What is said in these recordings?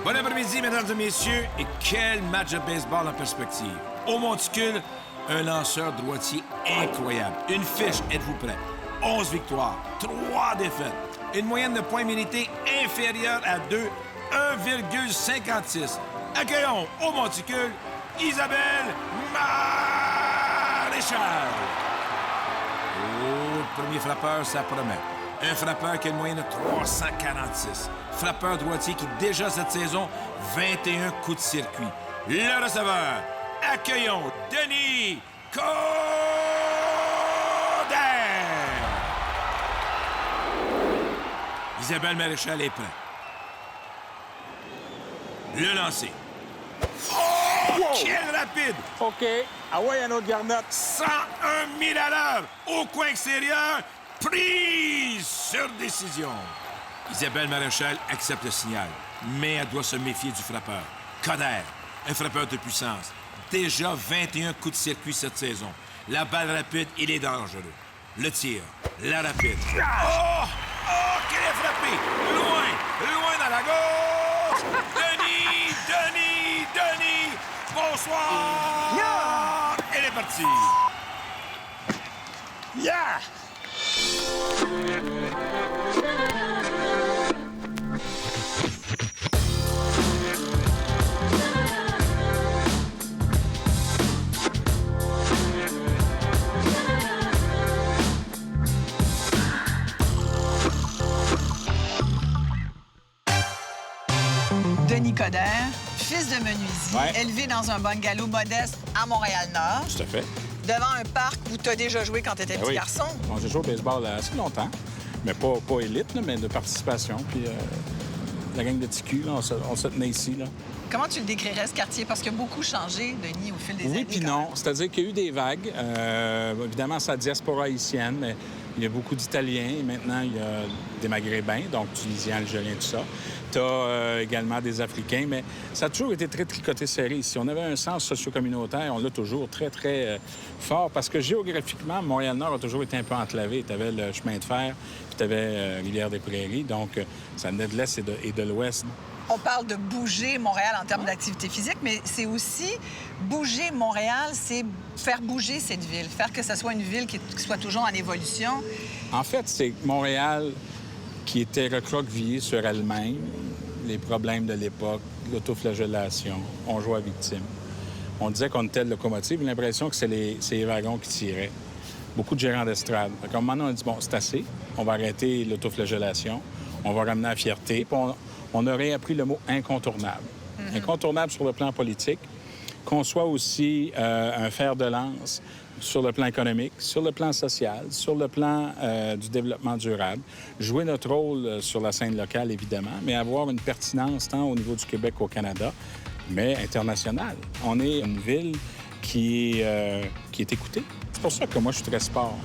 Bon après-midi, mesdames et messieurs, et quel match de baseball en perspective. Au monticule, un lanceur droitier incroyable. Une fiche, êtes-vous prêts? 11 victoires, 3 défaites. Une moyenne de points mérités inférieure à 2, 1,56. Accueillons au monticule Isabelle Maréchal. Oh, premier frappeur, ça promet. Un frappeur qui a une moyenne de 346. Frappeur droitier qui, déjà cette saison, 21 coups de circuit. Le receveur, accueillons Denis Coderre. Isabelle Maréchal est prête. Le lancer. Oh, wow. Quel rapide! OK. Ah ouais, un autre garnotte. 101 000 à l'heure au coin extérieur. Prise sur décision. Isabelle Maréchal accepte le signal, mais elle doit se méfier du frappeur. Coderre, un frappeur de puissance. Déjà 21 coups de circuit cette saison. La balle rapide, il est dangereux. Le tir, la rapide. Oh! Oh, quel est frappé! Loin dans la gauche! Denis! Bonsoir! Yeah! Elle est partie! Yeah! Denis Coderre, fils de menuisier, élevé dans un bungalow modeste à Montréal-Nord. Tout à fait. Devant un parc où tu as déjà joué quand tu étais petit garçon. Bon, j'ai joué au baseball assez longtemps, mais pas élite, là, mais de participation. Puis la gang de TQ, là, on se tenait ici. Là. Comment tu le décrirais, ce quartier? Parce qu'il a beaucoup changé, Denis, au fil des années. Oui, puis non. C'est-à-dire qu'il y a eu des vagues. Évidemment, c'est la diaspora haïtienne, mais il y a beaucoup d'Italiens. Et maintenant, il y a des Maghrébins, donc Tunisiens, Algériens, tout ça. Tu as également des Africains, mais ça a toujours été très tricoté serré ici. On avait un sens socio-communautaire, on l'a toujours très, très fort, parce que géographiquement, Montréal-Nord a toujours été un peu enclavé. Tu avais le chemin de fer, puis tu avais Rivière-des-Prairies, donc ça venait de l'Est et de l'Ouest. On parle de bouger Montréal en termes d'activité physique, mais c'est aussi bouger Montréal, c'est faire bouger cette ville, faire que ce soit une ville qui soit toujours en évolution. En fait, c'est Montréal qui était recroquevillée sur elle-même, les problèmes de l'époque, l'autoflagellation, on jouait à victime. On disait qu'on était de locomotive, l'impression que c'est les wagons qui tiraient. Beaucoup de gérants d'estrade. À un moment donné, on a dit, bon, c'est assez, on va arrêter l'autoflagellation, on va ramener la fierté, puis on a réappris le mot incontournable. Mm-hmm. Incontournable sur le plan politique, qu'on soit aussi un fer de lance sur le plan économique, sur le plan social, sur le plan du développement durable. Jouer notre rôle sur la scène locale, évidemment, mais avoir une pertinence tant au niveau du Québec qu'au Canada, mais internationale. On est une ville qui est écoutée. C'est pour ça que moi, je suis très sport.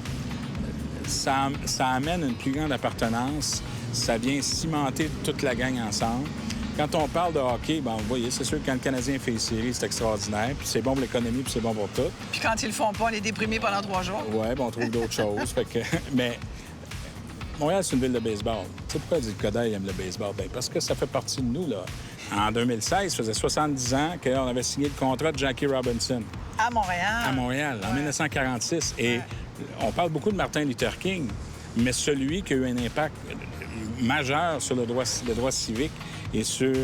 Ça amène une plus grande appartenance. Ça vient cimenter toute la gang ensemble. Quand on parle de hockey, ben, vous voyez, c'est sûr que quand le Canadien fait une série, c'est extraordinaire. Puis c'est bon pour l'économie, puis c'est bon pour tout. Puis quand ils le font pas, on est déprimé pendant 3 jours. Oui, ben, on trouve d'autres choses. Mais Montréal, c'est une ville de baseball. Tu sais pourquoi dit que Coderre aime le baseball? Bien, parce que ça fait partie de nous, là. En 2016, ça faisait 70 ans qu'on avait signé le contrat de Jackie Robinson. À Montréal. À Montréal, en 1946. Et on parle beaucoup de Martin Luther King, mais celui qui a eu un impact majeur sur le droit civique et sur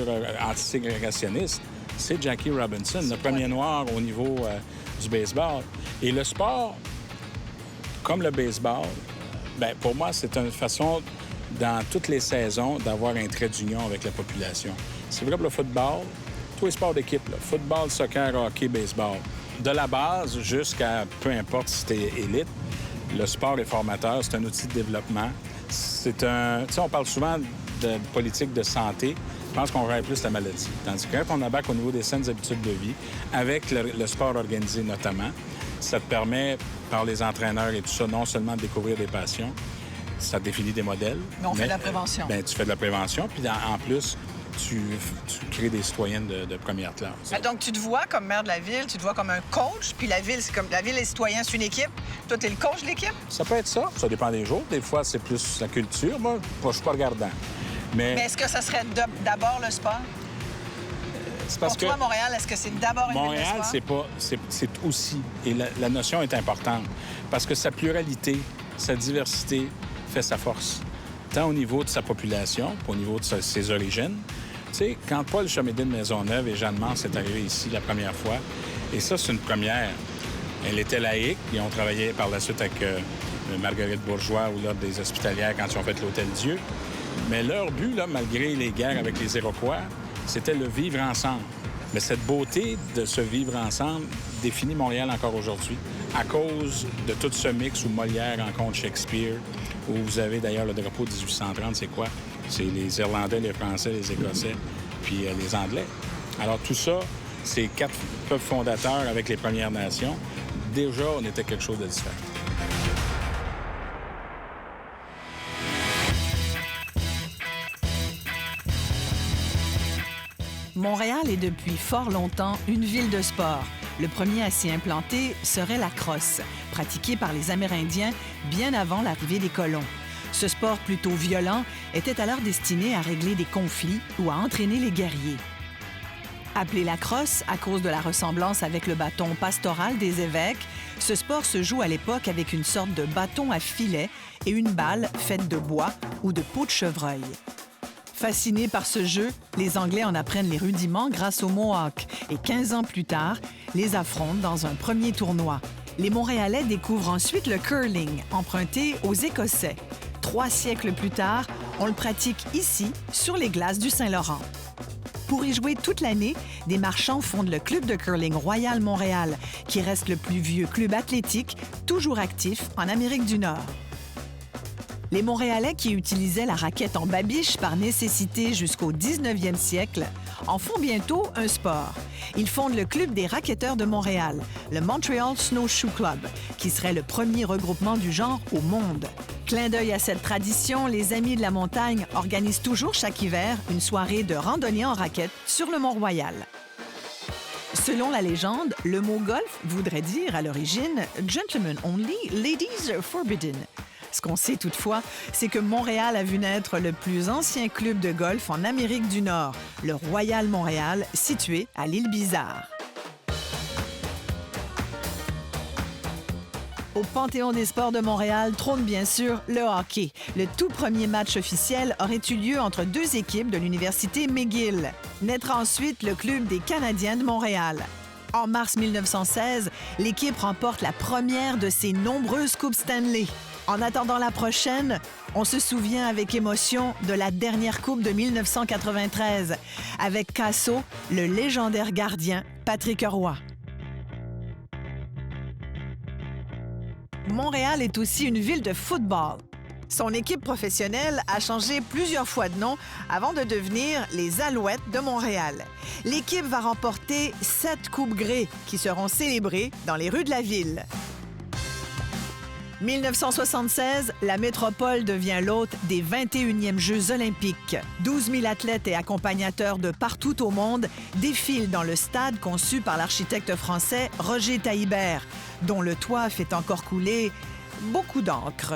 antiségrégationniste, c'est Jackie Robinson, le premier noir au niveau du baseball. Et le sport, comme le baseball, bien, pour moi, c'est une façon, dans toutes les saisons, d'avoir un trait d'union avec la population. C'est vrai pour le football, tous les sports d'équipe, là, football, soccer, hockey, baseball. De la base jusqu'à peu importe si t'es élite, le sport est formateur, c'est un outil de développement. C'est un... Tu sais, on parle souvent de politique de santé. Je pense qu'on rêve plus la maladie. Tandis que quand on abaque au niveau des saines habitudes de vie, avec le sport organisé notamment, ça te permet, par les entraîneurs et tout ça, non seulement de découvrir des passions, ça définit des modèles. Mais on fait de la prévention. Bien, tu fais de la prévention. Puis en plus, tu crées des citoyennes de première classe. Ah, donc, tu te vois comme maire de la ville, tu te vois comme un coach, puis la ville, c'est comme la ville, les citoyens, c'est une équipe. Toi, t'es le coach de l'équipe? Ça peut être ça. Ça dépend des jours. Des fois, c'est plus la culture. Moi, je suis pas regardant. Mais est-ce que ça serait d'abord le sport? C'est parce Pour toi, que Montréal, est-ce que c'est d'abord une ville de Montréal, sport? c'est aussi. Et la notion est importante. Parce que sa pluralité, sa diversité fait sa force. Tant au niveau de sa population qu'au niveau de ses origines. Tu sais, quand Paul Chomédé de Maisonneuve et Jeanne Mance est arrivé ici la première fois, et ça, c'est une première. Elle était laïque, et on travaillait par la suite avec Marguerite Bourgeois ou l'Ordre des Hospitalières quand ils ont fait l'Hôtel-Dieu. Mais leur but, là, malgré les guerres avec les Iroquois, c'était le vivre ensemble. Mais cette beauté de ce vivre ensemble définit Montréal encore aujourd'hui à cause de tout ce mix où Molière rencontre Shakespeare, où vous avez d'ailleurs le drapeau de 1830, c'est quoi? C'est les Irlandais, les Français, les Écossais, puis les Anglais. Alors tout ça, c'est 4 peuples fondateurs avec les Premières Nations. Déjà, on était quelque chose de différent. Montréal est depuis fort longtemps une ville de sport. Le premier à s'y implanter serait la crosse, pratiquée par les Amérindiens bien avant l'arrivée des colons. Ce sport plutôt violent était alors destiné à régler des conflits ou à entraîner les guerriers. Appelé la crosse à cause de la ressemblance avec le bâton pastoral des évêques, ce sport se joue à l'époque avec une sorte de bâton à filet et une balle faite de bois ou de peau de chevreuil. Fascinés par ce jeu, les Anglais en apprennent les rudiments grâce aux Mohawks et 15 ans plus tard, les affrontent dans un premier tournoi. Les Montréalais découvrent ensuite le curling, emprunté aux Écossais. 3 siècles plus tard, on le pratique ici, sur les glaces du Saint-Laurent. Pour y jouer toute l'année, des marchands fondent le Club de curling Royal Montréal, qui reste le plus vieux club athlétique, toujours actif en Amérique du Nord. Les Montréalais qui utilisaient la raquette en babiche par nécessité jusqu'au 19e siècle en font bientôt un sport. Ils fondent le Club des racketteurs de Montréal, le Montreal Snowshoe Club, qui serait le premier regroupement du genre au monde. Clin d'œil à cette tradition, les Amis de la montagne organisent toujours chaque hiver une soirée de randonnée en raquette sur le Mont-Royal. Selon la légende, le mot golf voudrait dire à l'origine « gentlemen only, ladies forbidden ». Ce qu'on sait toutefois, c'est que Montréal a vu naître le plus ancien club de golf en Amérique du Nord, le Royal Montréal, situé à l'île Bizarre. Au Panthéon des sports de Montréal trône bien sûr le hockey. Le tout premier match officiel aurait eu lieu entre 2 équipes de l'Université McGill. Naîtra ensuite le Club des Canadiens de Montréal. En mars 1916, l'équipe remporte la première de ses nombreuses Coupes Stanley. En attendant la prochaine, on se souvient avec émotion de la dernière Coupe de 1993, avec Casso, le légendaire gardien Patrick Roy. Montréal est aussi une ville de football. Son équipe professionnelle a changé plusieurs fois de nom avant de devenir les Alouettes de Montréal. L'équipe va remporter 7 Coupes Grey qui seront célébrées dans les rues de la ville. 1976, la métropole devient l'hôte des 21e Jeux olympiques. 12 000 athlètes et accompagnateurs de partout au monde défilent dans le stade conçu par l'architecte français Roger Taillibert, dont le toit fait encore couler beaucoup d'encre.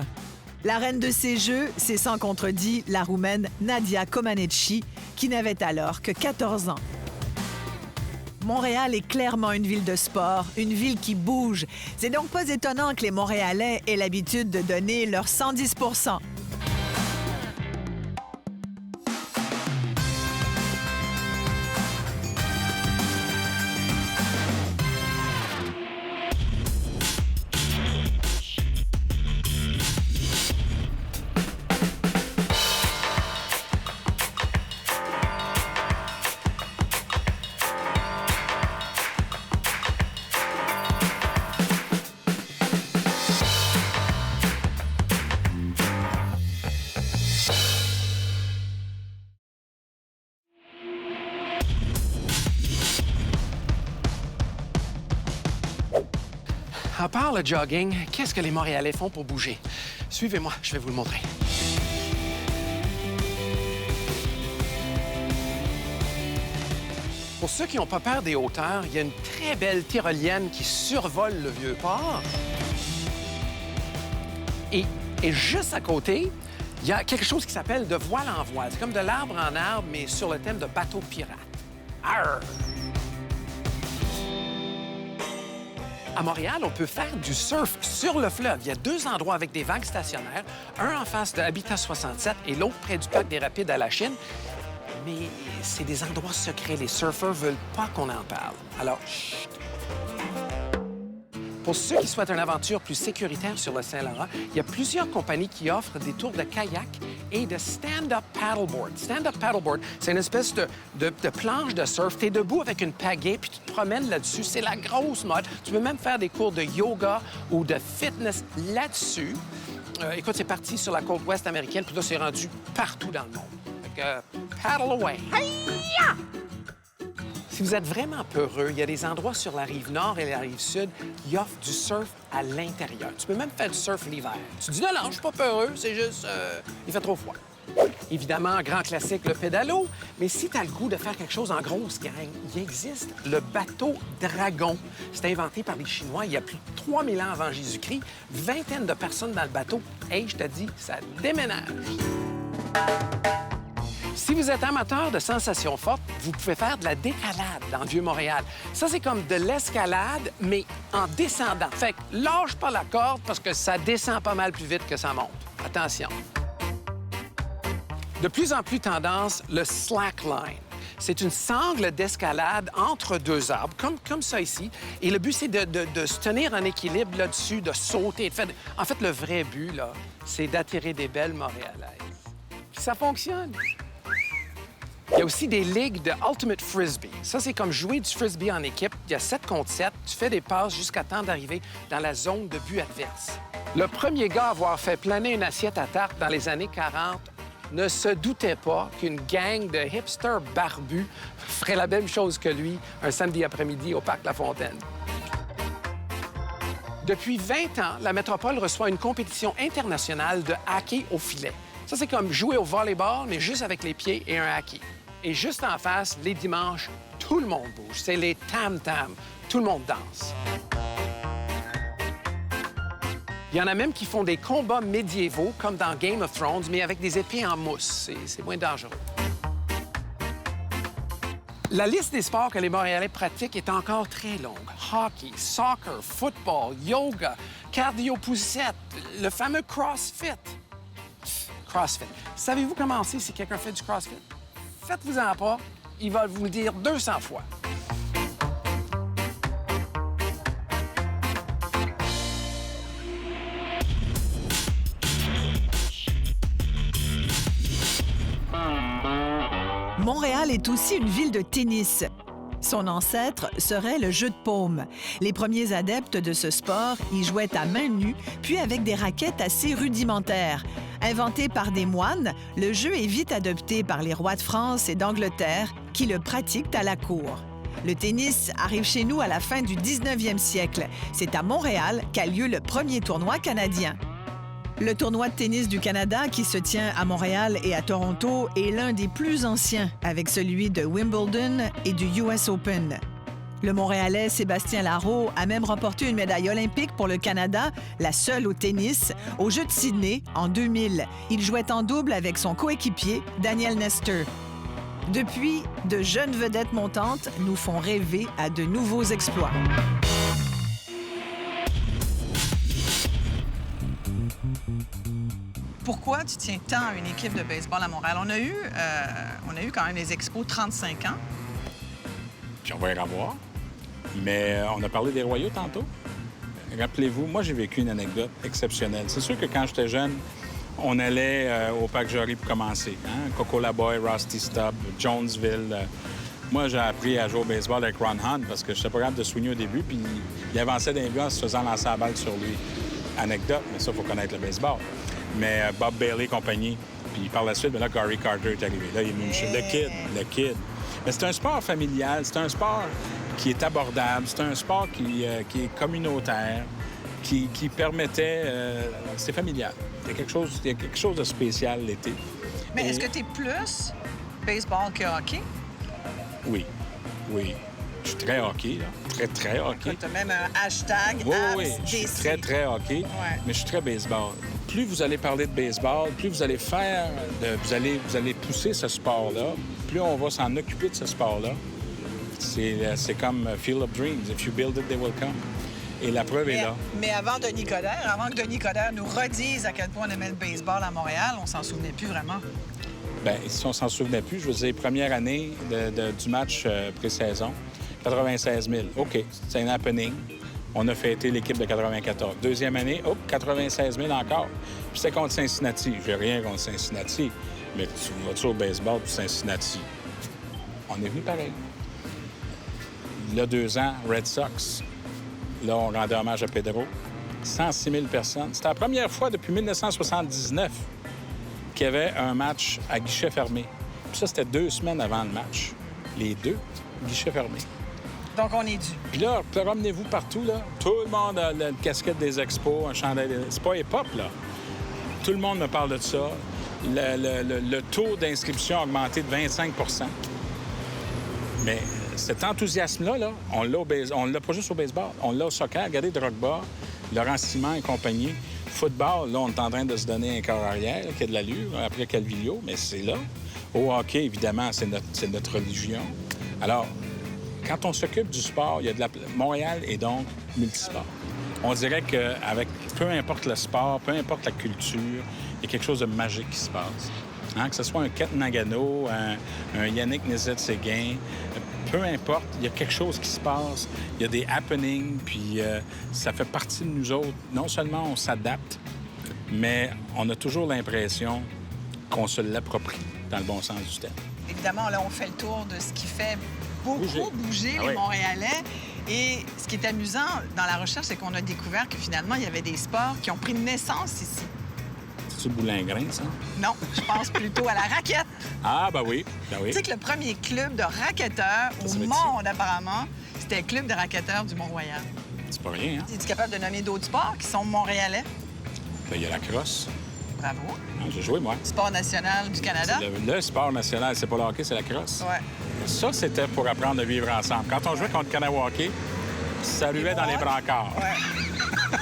La reine de ces Jeux, c'est sans contredit la Roumaine Nadia Comaneci, qui n'avait alors que 14 ans. Montréal est clairement une ville de sport, une ville qui bouge. C'est donc pas étonnant que les Montréalais aient l'habitude de donner leur 110 %. À part le jogging, qu'est-ce que les Montréalais font pour bouger? Suivez-moi, je vais vous le montrer. Pour ceux qui n'ont pas peur des hauteurs, il y a une très belle tyrolienne qui survole le Vieux-Port. Et juste à côté, il y a quelque chose qui s'appelle de voile en voile. C'est comme de l'arbre en arbre, mais sur le thème de bateau pirate. Arr! À Montréal, on peut faire du surf sur le fleuve. Il y a 2 endroits avec des vagues stationnaires, un en face de Habitat 67 et l'autre près du parc des Rapides à la Chine. Mais c'est des endroits secrets. Les surfeurs veulent pas qu'on en parle. Alors, chut! Pour ceux qui souhaitent une aventure plus sécuritaire sur le Saint-Laurent, il y a plusieurs compagnies qui offrent des tours de kayak et de stand-up paddleboard. Stand-up paddleboard, c'est une espèce de planche de surf. Tu es debout avec une pagaie, puis tu te promènes là-dessus. C'est la grosse mode. Tu peux même faire des cours de yoga ou de fitness là-dessus. Écoute, c'est parti sur la côte ouest américaine, puis là, c'est rendu partout dans le monde. Fait que, paddle away. Hi-ya! Si vous êtes vraiment peureux, il y a des endroits sur la rive nord et la rive sud qui offrent du surf à l'intérieur. Tu peux même faire du surf l'hiver. Tu dis, non, je suis pas peureux, c'est juste, il fait trop froid. Évidemment, grand classique, le pédalo. Mais si tu as le goût de faire quelque chose en grosse gang, il existe le bateau Dragon. C'est inventé par les Chinois il y a plus de 3000 ans avant Jésus-Christ. Vingtaine de personnes dans le bateau. Hey, je te dis, ça déménage. Si vous êtes amateur de sensations fortes, vous pouvez faire de la décalade dans le Vieux-Montréal. Ça, c'est comme de l'escalade, mais en descendant. Fait que lâche pas la corde parce que ça descend pas mal plus vite que ça monte. Attention. De plus en plus tendance, le slackline. C'est une sangle d'escalade entre 2 arbres, comme ça ici. Et le but, c'est de se tenir en équilibre là-dessus, de sauter. En fait, le vrai but, là, c'est d'attirer des belles Montréalaises. Puis ça fonctionne. Il y a aussi des ligues de Ultimate Frisbee. Ça, c'est comme jouer du frisbee en équipe. Il y a 7 contre 7. Tu fais des passes jusqu'à temps d'arriver dans la zone de but adverse. Le premier gars à avoir fait planer une assiette à tarte dans les années 40 ne se doutait pas qu'une gang de hipsters barbus ferait la même chose que lui un samedi après-midi au parc La Fontaine. Depuis 20 ans, la métropole reçoit une compétition internationale de hockey au filet. Ça, c'est comme jouer au volleyball, mais juste avec les pieds et un hockey. Et juste en face, les dimanches, tout le monde bouge. C'est les tam-tams. Tout le monde danse. Il y en a même qui font des combats médiévaux, comme dans Game of Thrones, mais avec des épées en mousse. C'est moins dangereux. La liste des sports que les Montréalais pratiquent est encore très longue. Hockey, soccer, football, yoga, cardio-poussette, le fameux CrossFit. CrossFit. Savez-vous comment c'est si quelqu'un fait du CrossFit? Faites-vous-en pas, il va vous le dire 200 fois. Montréal est aussi une ville de tennis. Son ancêtre serait le jeu de paume. Les premiers adeptes de ce sport y jouaient à main nue, puis avec des raquettes assez rudimentaires. Inventé par des moines, le jeu est vite adopté par les rois de France et d'Angleterre qui le pratiquent à la cour. Le tennis arrive chez nous à la fin du 19e siècle. C'est à Montréal qu'a lieu le premier tournoi canadien. Le tournoi de tennis du Canada, qui se tient à Montréal et à Toronto, est l'un des plus anciens, avec celui de Wimbledon et du US Open. Le Montréalais Sébastien Larreau a même remporté une médaille olympique pour le Canada, la seule au tennis, aux Jeux de Sydney en 2000. Il jouait en double avec son coéquipier, Daniel Nestor. Depuis, de jeunes vedettes montantes nous font rêver à de nouveaux exploits. Pourquoi tu tiens tant à une équipe de baseball à Montréal? On a eu quand même les Expos 35 ans. Puis on va y revoir. Mais on a parlé des Royaux tantôt. Rappelez-vous, moi, j'ai vécu une anecdote exceptionnelle. C'est sûr que quand j'étais jeune, on allait au Parc Jory pour commencer. Hein? Coco Laboy, Rusty Stubb, Jonesville. Moi, j'ai appris à jouer au baseball avec Ron Hunt parce que je n'étais pas capable de swinger au début, puis il avançait d'un but en se faisant lancer la balle sur lui. Anecdote, mais ça, il faut connaître le baseball. Mais Bob Bailey, compagnie. Puis par la suite, bien là, Gary Carter est arrivé. Là, il est venu le kid. Mais c'est un sport familial, c'est un sport qui est abordable, c'est un sport qui est communautaire, qui permettait... c'est familial. Il y a quelque chose de spécial l'été. Mais est-ce que tu es plus baseball que hockey? Oui. Oui. Je suis très hockey, là. Très, très hockey. Tu as même un hashtag Oui, Habs oui, je suis DC. très, très hockey, Ouais. mais je suis très baseball. Plus vous allez parler de baseball, plus vous allez faire, vous allez pousser ce sport-là, plus on va s'en occuper de ce sport-là. C'est comme Field of Dreams. If you build it, they will come. Et la preuve est là. Mais avant Denis Coderre, avant que Denis Coderre nous redise à quel point on aimait le baseball à Montréal, on s'en souvenait plus vraiment. Bien, si on s'en souvenait plus, je veux dire, première année du match pré-saison, 96 000. OK, c'est un happening. On a fêté l'équipe de 94. Deuxième année, 96 000 encore. Puis c'était contre Cincinnati. J'ai rien contre Cincinnati, mais tu vas-tu au baseball pour Cincinnati? On est venu pareil. Il y a 2 ans, Red Sox. Là, on rendait hommage à Pedro. 106 000 personnes. C'était la première fois depuis 1979 qu'il y avait un match à guichet fermé. Puis ça, c'était 2 semaines avant le match. Les 2, guichet fermé. Donc, on est dû. Puis là, promenez-vous partout, là. Tout le monde a la casquette des expos, un chandail. C'est pas hip-hop, là. Tout le monde me parle de ça. Le taux d'inscription a augmenté de 25 %. Mais cet enthousiasme-là, là, on l'a pas juste au baseball, on l'a au soccer. Regardez Drogba, Laurent Simon et compagnie. Football, là, on est en train de se donner un corps arrière, là, qui a de l'allure, après Calvillo, mais c'est là. Au hockey, évidemment, c'est notre religion. Alors, quand on s'occupe du sport, il y a Montréal est donc multisport. On dirait qu'avec peu importe le sport, peu importe la culture, il y a quelque chose de magique qui se passe. Hein? Que ce soit un Ket Nagano, un Yannick Nézet-Séguin, peu importe, il y a quelque chose qui se passe. Il y a des happenings, puis ça fait partie de nous autres. Non seulement on s'adapte, mais on a toujours l'impression qu'on se l'approprie, dans le bon sens du terme. Évidemment, là, on fait le tour de ce qui fait beaucoup bouger Ah les oui. Montréalais. Et ce qui est amusant dans la recherche, c'est qu'on a découvert que finalement, il y avait des sports qui ont pris naissance ici. C'est-tu boulingrin, ça? Non, je pense plutôt à la raquette. Ah, ben oui. Ben oui. Tu sais que le premier club de racketteurs au Ça veut dire- monde, apparemment, c'était le club de racketteurs du Mont-Royal. C'est pas rien, hein? Es-tu capable de nommer d'autres sports qui sont montréalais? Ben, il y a la crosse. Bravo. Ah, j'ai joué, moi. Sport national du Canada? Le sport national, c'est pas le hockey, c'est la crosse. Ouais. Ça, c'était pour apprendre à vivre ensemble. Quand on jouait contre Kanawake, ça ruait dans les brancards. Ouais.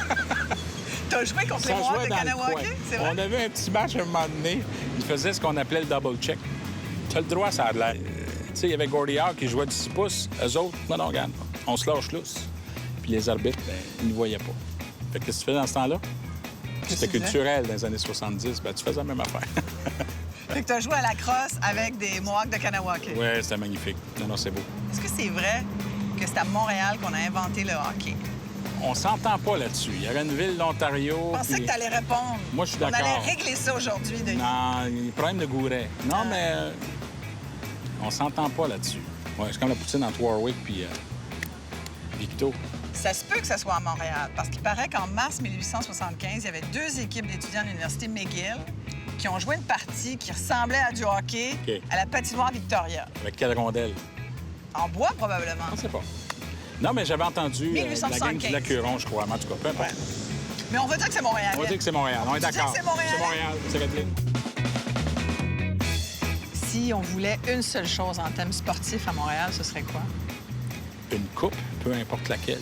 T'as joué contre les Ça Mohawks jouait de dans le Kanawake? coin. C'est vrai? On avait un petit match à un moment donné. Il faisait ce qu'on appelait le double check. Tu as le droit, ça a de l'air. Tu sais, il y avait Gordy Howe qui jouait du 6 pouces. Eux autres, non, regarde, on se lâche lousse. Puis les arbitres, ben, ils ne voyaient pas. Fait que qu'est-ce que tu fais dans ce temps-là? C'était tu faisais? culturel dans les années 70. Ben, tu faisais la même affaire. Fait que t'as joué à la crosse avec des Mohawks de Kanawake. Oui, c'était magnifique. Non, non, c'est beau. Est-ce que c'est vrai que c'est à Montréal qu'on a inventé le hockey? On s'entend pas là-dessus. Il y avait une ville d'Ontario. Je pensais puis- que t'allais répondre. Moi, je suis On d'accord. allait régler ça aujourd'hui, Denis. Non, il y a problème de gouret. Non, mais on s'entend pas là-dessus. Ouais, c'est comme la poutine entre Warwick puis Victo. Ça se peut que ça soit à Montréal, parce qu'il paraît qu'en mars 1875, il y avait 2 équipes d'étudiants de l'Université McGill qui ont joué une partie qui ressemblait à du hockey OK. à la patinoire Victoria. Avec quelle rondelle? En bois, probablement. Je ne sais pas. Non, mais j'avais entendu la gang 1875. du Lac-Huron, je crois. Mais en tout cas, peu importe. Mais on va dire que c'est Montréal. On va dire que c'est Montréal. On est Tu dis d'accord. que c'est Montréal? C'est Montréal. C'est réglé. Si on voulait une seule chose en thème sportif à Montréal, ce serait quoi? Une coupe, peu importe laquelle.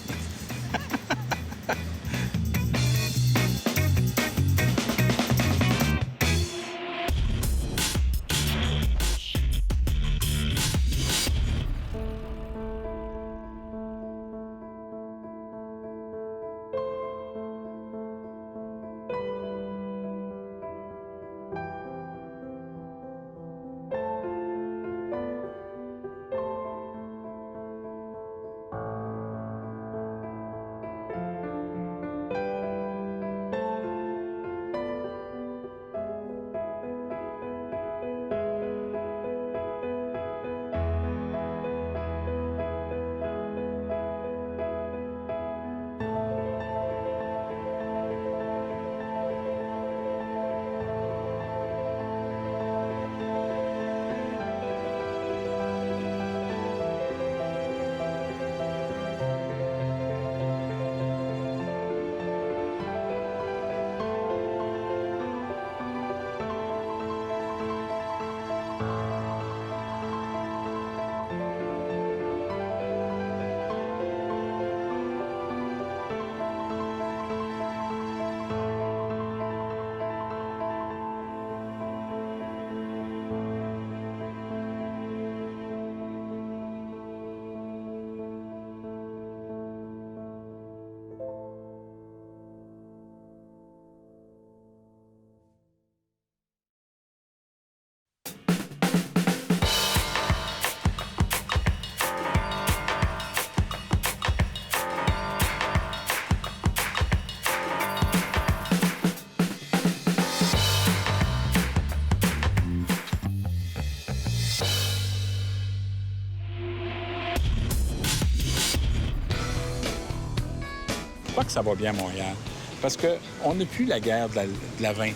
Pourquoi que ça va bien à Montréal? Parce qu'on n'a plus la guerre de la vin.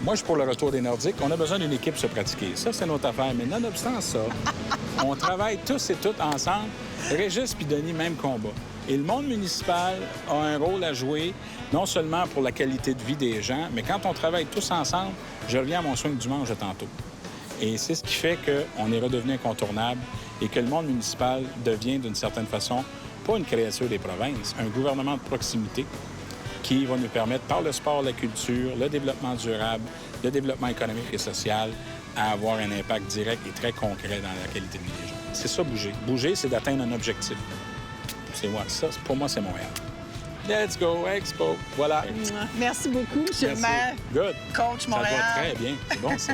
Moi, je suis pour le retour des Nordiques. On a besoin d'une équipe se pratiquer. Ça, c'est notre affaire. Mais nonobstant ça, on travaille tous et toutes ensemble. Régis puis Denis, même combat. Et le monde municipal a un rôle à jouer, non seulement pour la qualité de vie des gens, mais quand on travaille tous ensemble, je reviens à mon swing du dimanche de tantôt. Et c'est ce qui fait qu'on est redevenu incontournable et que le monde municipal devient, d'une certaine façon, pas une créature des provinces, un gouvernement de proximité qui va nous permettre, par le sport, la culture, le développement durable, le développement économique et social, à avoir un impact direct et très concret dans la qualité de vie des gens. C'est ça, bouger. Bouger, c'est d'atteindre un objectif. C'est moi. Ça, pour moi, c'est Montréal. Let's go, Expo. Voilà. Merci beaucoup, M. le maire. Good. Coach Montréal. Ça va très bien. C'est bon, ça.